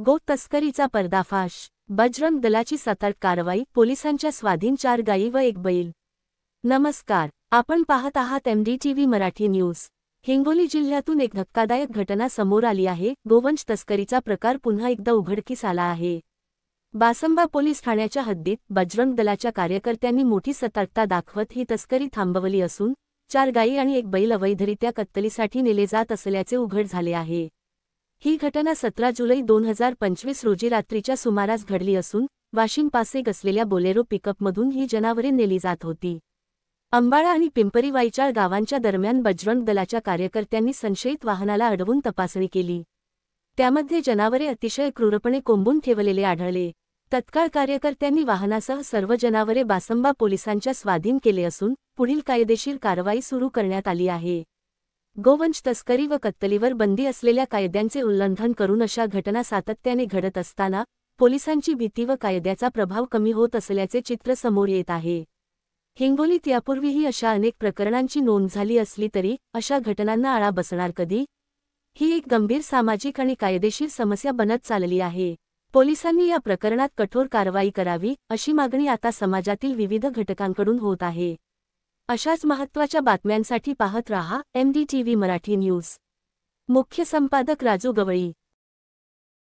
गो तस्करीचा पर्दाफाश, बजरंग दलाची सतर्क कारवाई, पोलिसांच्या स्वाधीन 4 गायी व 1 बैल। नमस्कार, आपण पाहत आहात MDTV मराठी न्यूज। हिंगोली जिल्ह्यातून एक धक्कादायक घटना समोर आली आहे। गोवंश तस्करीचा प्रकार पुन्हा एकदा उघडकीस आला आहे। बासंबा पोलीस ठाण्याच्या हद्दीत बजरंग दलाच्या कार्यकर्त्यांनी मोठी सतर्कता दाखवत ही तस्करी थांबवली असून 4 गायी आणि 1 बैल अवैधरित्या कत्तलीसाठी नेले जात असल्याचे उघड झाले आहे। ही घटना 17 जुलै 2025 रोजी रात्रीच्या सुमारास घडली असून वाशिमपासे असलेल्या बोलेरो पिकअपमधून ही जनावरे नेली जात होती। अंबाळा आणि पिंपरी वाईचाळ गावांच्या दरम्यान बजरंग दलाच्या कार्यकर्त्यांनी संशयित वाहनाला अडवून तपासणी केली। त्यामध्ये जनावरे अतिशय क्रूरपणे कोंबून ठेवलेले आढळले। तत्काळ कार्यकर्त्यांनी वाहनासह सर्व जनावरे बासंबा पोलिसांच्या स्वाधीन केले असून पुढील कायदेशीर कारवाई सुरू करण्यात आली आहे। गोवंश तस्करी व कत्तलीवर बंदी असलेल्या कायद्यांचे उल्लंघन करून अशा घटना सातत्याने घडत असताना पोलिसांची भीती व कायद्याचा प्रभाव कमी होत असल्याचे चित्र समोर येत आहे। हिंगोलीत यापूर्वीही अशा अनेक प्रकरणांची नोंद झाली असली तरी अशा घटनांना आळा बसणार कधी? ही एक गंभीर सामाजिक आणि कायदेशीर समस्या बनत चालली आहे। पोलिसांनी या प्रकरणात कठोर कारवाई करावी अशी मागणी आता समाजातील विविध घटकांकडून होत आहे। अशाच महत्त्वाच्या बातम्यांसाठी पाहत रहा MDTV मराठी न्यूज। मुख्य संपादक राजू गवळी।